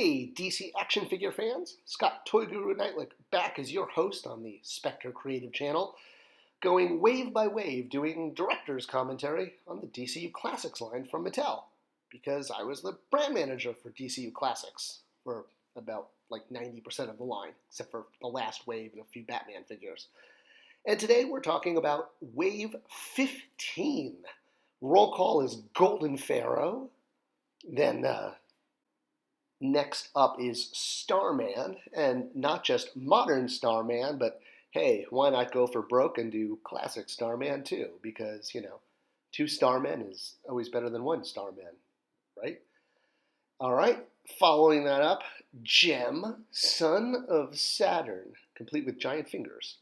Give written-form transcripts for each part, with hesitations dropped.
Hey, DC action figure fans, Scott ToyGuru Neitlich back as your host on the Spectre Creative Channel, going wave by wave, doing director's commentary on the DCU Classics line from Mattel, because I was the brand manager for DCU Classics for about like 90% of the line, except for the last wave and a few Batman figures. And today we're talking about Wave 15. Roll call is Golden Pharaoh, then next up is Starman, and not just modern Starman, but hey, why not go for broke and do classic Starman too? Because, two Starmen is always better than one Starman, right? All right, following that up, Jemm, Son of Saturn, complete with giant fingers.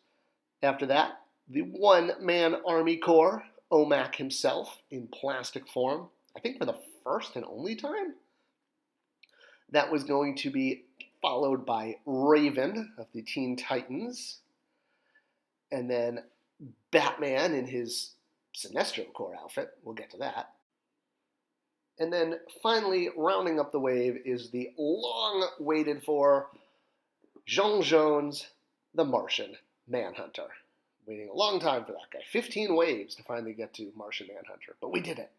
After that, the one-man Army Corps, Omac himself, in plastic form, I think for the first and only time. That was going to be followed by Raven of the Teen Titans, and then Batman in his Sinestro Corps outfit. We'll get to that. And then finally, rounding up the wave is the long-waited for Jemm Jones, the Martian Manhunter. Waiting a long time for that guy. 15 waves to finally get to Martian Manhunter, but we did it.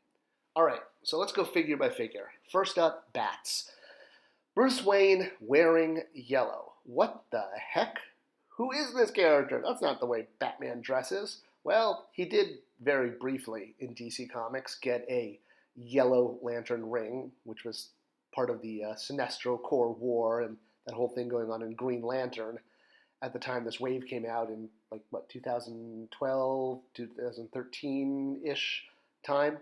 All right, so let's go figure by figure. First up, Bats. Bruce Wayne wearing yellow. What the heck? Who is this character? That's not the way Batman dresses. Well, he did very briefly in DC Comics get a yellow lantern ring, which was part of the Sinestro Corps War and that whole thing going on in Green Lantern at the time this wave came out in 2012, 2013-ish time.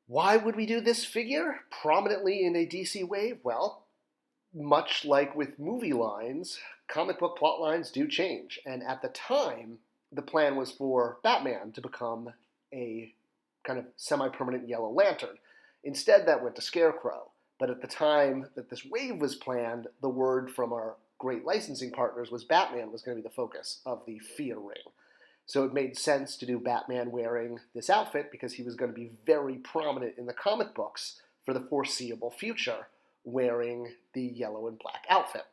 Why would we do this figure prominently in a DC wave? Well, much like with movie lines, comic book plot lines do change. And at the time, the plan was for Batman to become a kind of semi-permanent Yellow Lantern. Instead, that went to Scarecrow. But at the time that this wave was planned, the word from our great licensing partners was Batman was going to be the focus of the Fear Ring. So it made sense to do Batman wearing this outfit because he was going to be very prominent in the comic books for the foreseeable future, wearing the yellow and black outfit.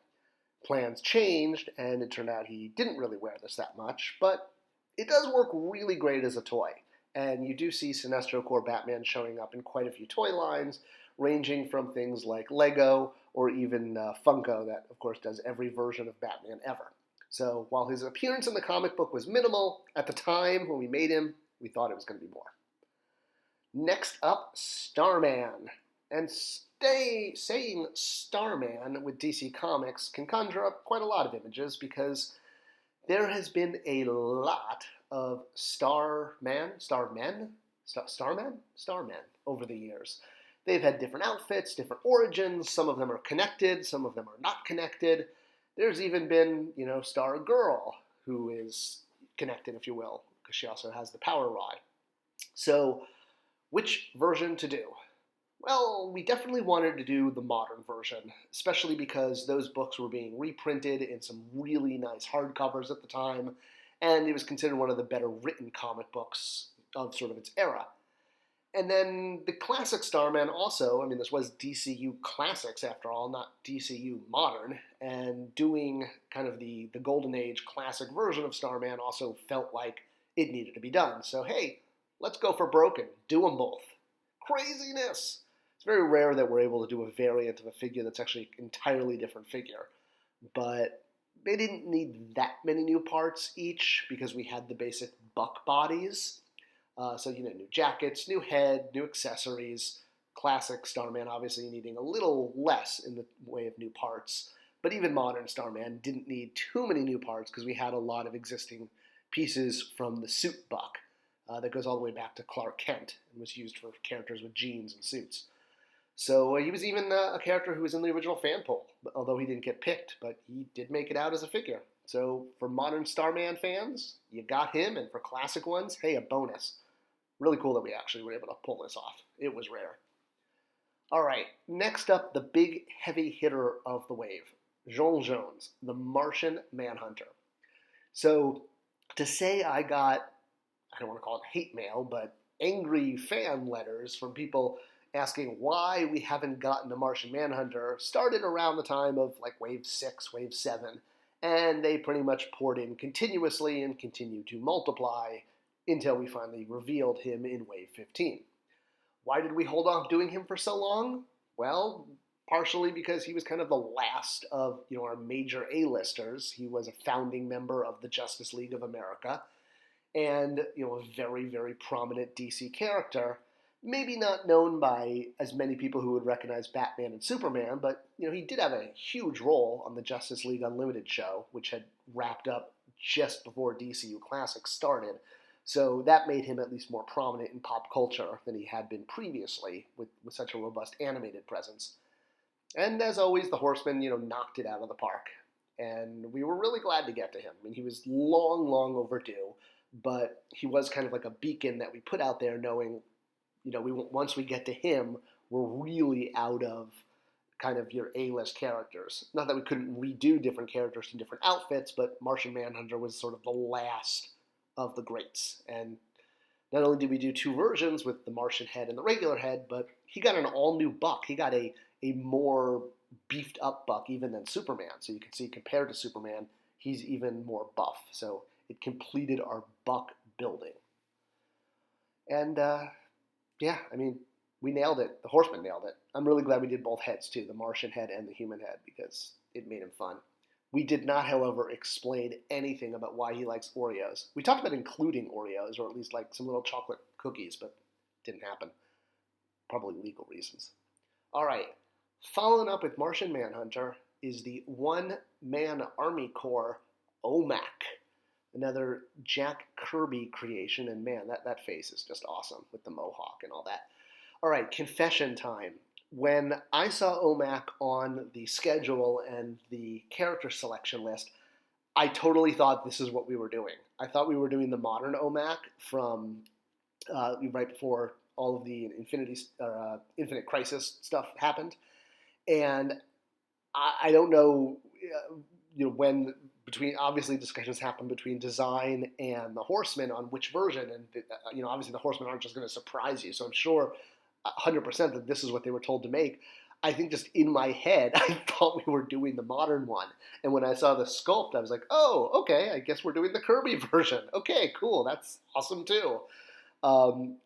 Plans changed, and it turned out he didn't really wear this that much, but it does work really great as a toy. And you do see Sinestro Corps Batman showing up in quite a few toy lines, ranging from things like Lego or even Funko, that of course does every version of Batman ever. So while his appearance in the comic book was minimal, at the time when we made him, we thought it was going to be more. Next up, Starman. And saying Starman with DC Comics can conjure up quite a lot of images because there has been a lot of Starman over the years. They've had different outfits, different origins. Some of them are connected, some of them are not connected. There's even been, Stargirl, who is connected, if you will, because she also has the power rod. So, which version to do? Well, we definitely wanted to do the modern version, especially because those books were being reprinted in some really nice hardcovers at the time, and it was considered one of the better written comic books of sort of its era. And then the classic Starman also, this was DCU Classics after all, not DCU Modern, and doing kind of the Golden Age classic version of Starman also felt like it needed to be done. So hey, let's go for broken, do them both. Craziness! It's very rare that we're able to do a variant of a figure that's actually an entirely different figure, but they didn't need that many new parts each because we had the basic buck bodies. So, new jackets, new head, new accessories. Classic Starman obviously needing a little less in the way of new parts. But even modern Starman didn't need too many new parts because we had a lot of existing pieces from the suit buck that goes all the way back to Clark Kent and was used for characters with jeans and suits. So he was even a character who was in the original fan poll, although he didn't get picked, but he did make it out as a figure. So for modern Starman fans, you got him, and for classic ones, hey, a bonus. Really cool that we actually were able to pull this off. It was rare. All right, next up, the big heavy hitter of the wave, Jemm Jones, the Martian Manhunter. So to say I got, I don't want to call it hate mail, but angry fan letters from people asking why we haven't gotten a Martian Manhunter started around the time of like Wave 6, Wave 7, and they pretty much poured in continuously and continued to multiply until we finally revealed him in Wave 15. Why did we hold off doing him for so long? Well, partially because he was kind of the last of our major A-listers. He was a founding member of the Justice League of America, and a very, very prominent DC character. Maybe not known by as many people who would recognize Batman and Superman, but he did have a huge role on the Justice League Unlimited show, which had wrapped up just before DCU Classics started. So that made him at least more prominent in pop culture than he had been previously with such a robust animated presence. And as always, the Horseman, knocked it out of the park. And we were really glad to get to him. I mean, he was long, long overdue, but he was kind of like a beacon that we put out there knowing, once we get to him, we're really out of kind of your A-list characters. Not that we couldn't redo different characters in different outfits, but Martian Manhunter was sort of the last of the greats. And not only did we do two versions with the Martian head and the regular head, but he got an all-new buck. He got a more beefed up buck even than Superman. So you can see compared to Superman, he's even more buff. So it completed our buck building. And yeah, I mean, we nailed it. The Horseman nailed it. I'm really glad we did both heads too, the Martian head and the human head, because it made him fun. We did not, however, explain anything about why he likes Oreos. We talked about including Oreos, or at least like some little chocolate cookies, but it didn't happen. Probably legal reasons. All right. Following up with Martian Manhunter is the one-man Army Corps Omac, another Jack Kirby creation, and man, that face is just awesome with the mohawk and all that. All right, confession time. When I saw Omac on the schedule and the character selection list, I totally thought this is what we were doing. I thought we were doing the modern Omac from right before all of the Infinite Crisis stuff happened. And I don't know, when obviously discussions happen between design and the Horsemen on which version, and obviously the Horsemen aren't just going to surprise you. So I'm sure 100% that this is what they were told to make. I think just in my head, I thought we were doing the modern one. And when I saw the sculpt, I was like, oh, okay, I guess we're doing the Kirby version. Okay, cool, that's awesome too. I'm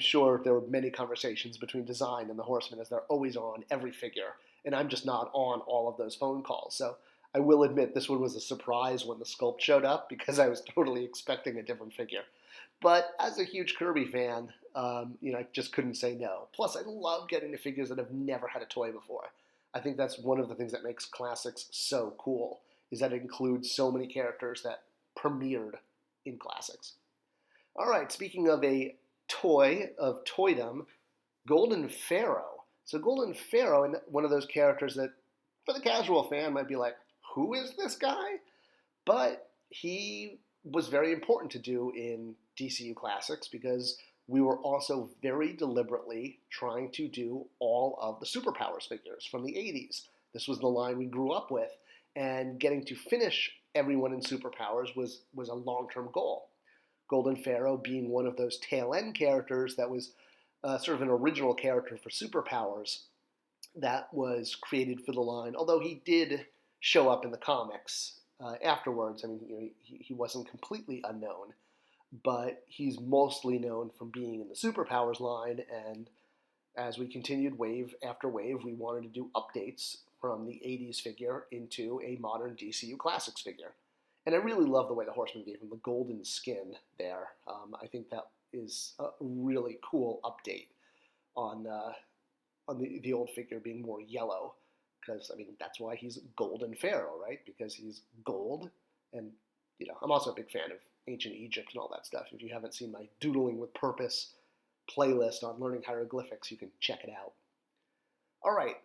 sure there were many conversations between design and the Horsemen, as there always are on every figure, and I'm just not on all of those phone calls. So I will admit this one was a surprise when the sculpt showed up, because I was totally expecting a different figure. But as a huge Kirby fan, I just couldn't say no. Plus, I love getting the figures that have never had a toy before. I think that's one of the things that makes Classics so cool, is that it includes so many characters that premiered in Classics. All right, speaking of a toy of toydom, Golden Pharaoh. So Golden Pharaoh, and one of those characters that, for the casual fan, might be like, who is this guy? But he was very important to do in DCU Classics, because we were also very deliberately trying to do all of the Superpowers figures from the 80s. This was the line we grew up with, and getting to finish everyone in Superpowers was a long-term goal. Golden Pharaoh being one of those tail-end characters that was sort of an original character for Superpowers that was created for the line, although he did show up in the comics afterwards. I mean, he wasn't completely unknown, but he's mostly known from being in the Superpowers line, and as we continued wave after wave, we wanted to do updates from the 80s figure into a modern DCU Classics figure. And I really love the way the Horseman gave him the golden skin there. I think that is a really cool update on the old figure being more yellow. Because, I mean, that's why he's Golden Pharaoh, right? Because he's gold. And, I'm also a big fan of ancient Egypt and all that stuff. If you haven't seen my Doodling with Purpose playlist on learning hieroglyphics, you can check it out. All right.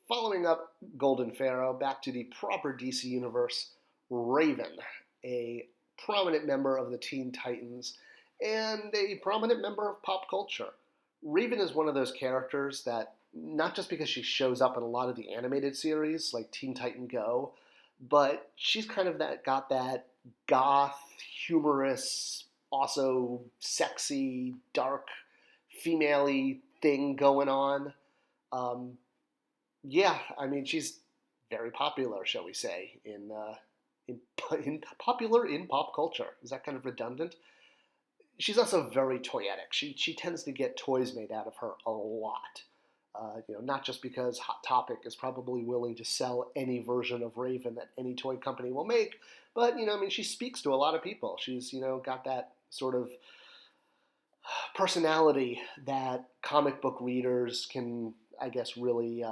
Following up Golden Pharaoh, back to the proper DC universe, Raven, a prominent member of the Teen Titans and a prominent member of pop culture. Raven is one of those characters that, not just because she shows up in a lot of the animated series like Teen Titan Go, but she's kind of got that goth, humorous, also sexy, dark female-y thing going on. Yeah, I mean, she's very popular, shall we say, in popular in pop culture. Is that kind of redundant? She's also very toyetic. She tends to get toys made out of her a lot. Not just because Hot Topic is probably willing to sell any version of Raven that any toy company will make, but I mean, she speaks to a lot of people. She's got that sort of personality that comic book readers can, I guess, really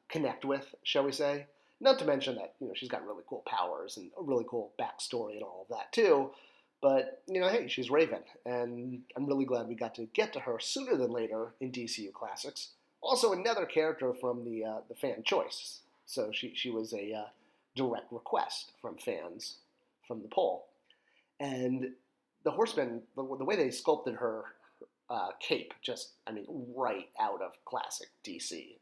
connect with, shall we say? Not to mention that she's got really cool powers and a really cool backstory and all of that too. But hey, she's Raven, and I'm really glad we got to get to her sooner than later in DCU Classics. Also, another character from the fan choice. So she was a direct request from fans from the poll. And the Horsemen, the way they sculpted her cape, right out of classic DC.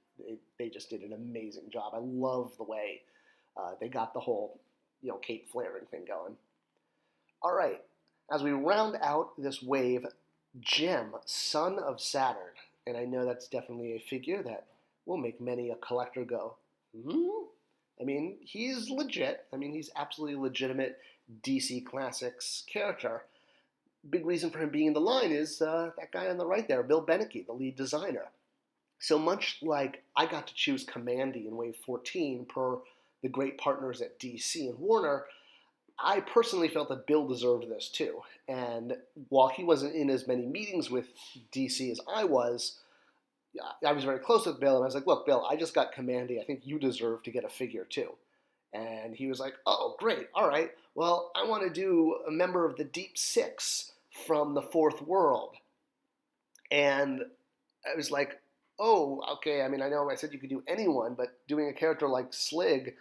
They just did an amazing job. I love the way they got the whole cape flaring thing going. All right, as we round out this wave, Jemm, Son of Saturn. And I know that's definitely a figure that will make many a collector go, I mean, he's legit. I mean, he's absolutely legitimate DC Classics character. Big reason for him being in the line is that guy on the right there, Bill Beneke, the lead designer. So much like I got to choose Commandy in Wave 14 per the great partners at DC and Warner, I personally felt that Bill deserved this too. And while he wasn't in as many meetings with DC as I was very close with Bill, and I was like, look, Bill, I just got Commandy. I think you deserve to get a figure too. And he was like, oh, great. All right. Well, I want to do a member of the Deep Six from the Fourth World. And I was like, oh, okay. I mean, I know I said you could do anyone, but doing a character like Slig,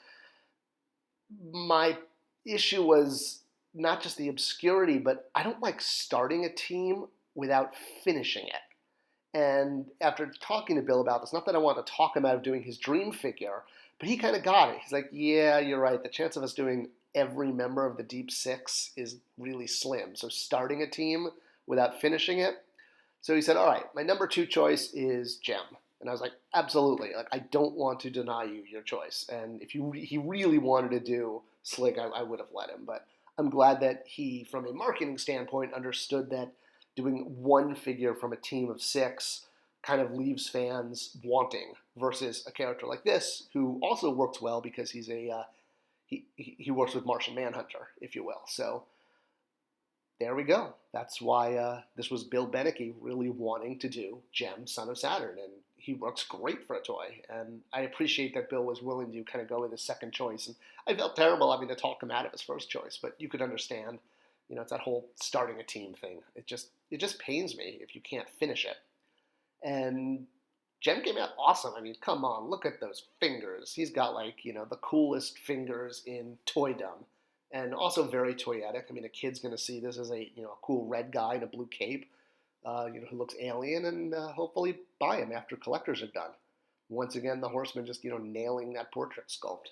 my issue was not just the obscurity, but I don't like starting a team without finishing it. And after talking to Bill about this, not that I want to talk him out of doing his dream figure, but he kind of got it. He's like, yeah, you're right. The chance of us doing every member of the Deep Six is really slim. So starting a team without finishing it. So he said, all right, my number 2 choice is Jemm. And I was like, absolutely. Like, I don't want to deny you your choice. And if he really wanted to do Slick, I would have let him. But I'm glad that he, from a marketing standpoint, understood that doing one figure from a team of 6 kind of leaves fans wanting, versus a character like this, who also works well because he's he works with Martian Manhunter, if you will. So there we go. That's why this was Bill Beneke really wanting to do Jemm, Son of Saturn, and he works great for a toy. And I appreciate that Bill was willing to kind of go with his second choice. And I felt terrible having to talk him out of his first choice, but you could understand. It's that whole starting a team thing. It just pains me if you can't finish it. And Jemm came out awesome. I mean, come on, look at those fingers. He's got the coolest fingers in toydom. And also very toyetic. I mean, a kid's going to see this as a cool red guy in a blue cape, who looks alien, and hopefully buy him after collectors are done. Once again, the Horsemen just nailing that portrait sculpt.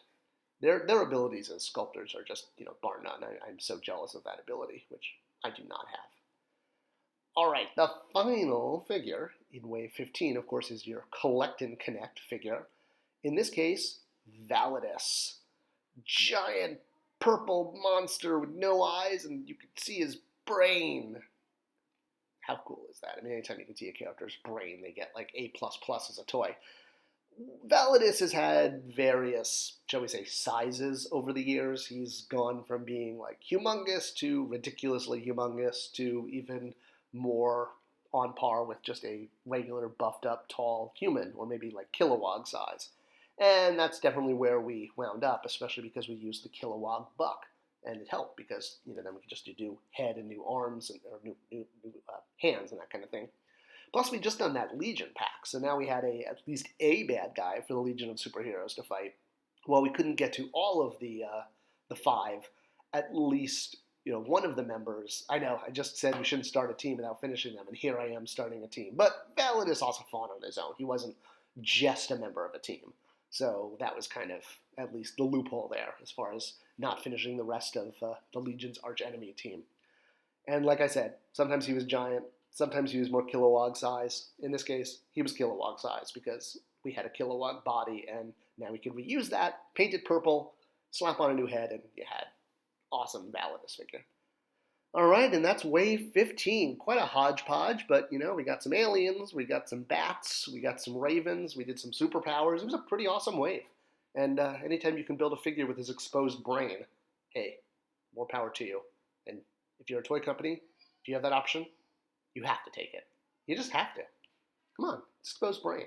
Their abilities as sculptors are just bar none. I'm so jealous of that ability, which I do not have. All right, the final figure in Wave 15, of course, is your Collect and Connect figure. In this case, Validus, giant purple monster with no eyes, and you can see his brain. How cool is that? I mean, anytime you can see a character's brain, they get A++ as a toy. Validus has had various, shall we say, sizes over the years. He's gone from being humongous to ridiculously humongous to even more on par with just a regular buffed up tall human, or maybe Kilowog size. And that's definitely where we wound up, especially because we used the Kilowog buck. And it helped because, then we could just do head and new arms or new hands and that kind of thing. Plus, we just done that Legion pack, so now we had at least a bad guy for the Legion of Superheroes to fight. While we couldn't get to all of the 5, at least one of the members. I know I just said we shouldn't start a team without finishing them, and here I am starting a team. But Validus also fought on his own. He wasn't just a member of a team. So that was kind of at least the loophole there as far as not finishing the rest of the Legion's archenemy team. And like I said, sometimes he was giant, Sometimes use more Kilowog size. In this case, he was Kilowog size because we had a Kilowog body, and now we can reuse that, paint it purple, slap on a new head, and you had awesome Validus figure. All right, and that's Wave 15. Quite a hodgepodge, but, you know, we got some aliens, we got some bats, we got some ravens, we did some superpowers. It was a pretty awesome wave. And anytime you can build a figure with his exposed brain, hey, more power to you. And if you're a toy company, if you have that option, you have to take it. You just have to. Come on, it's exposed brain.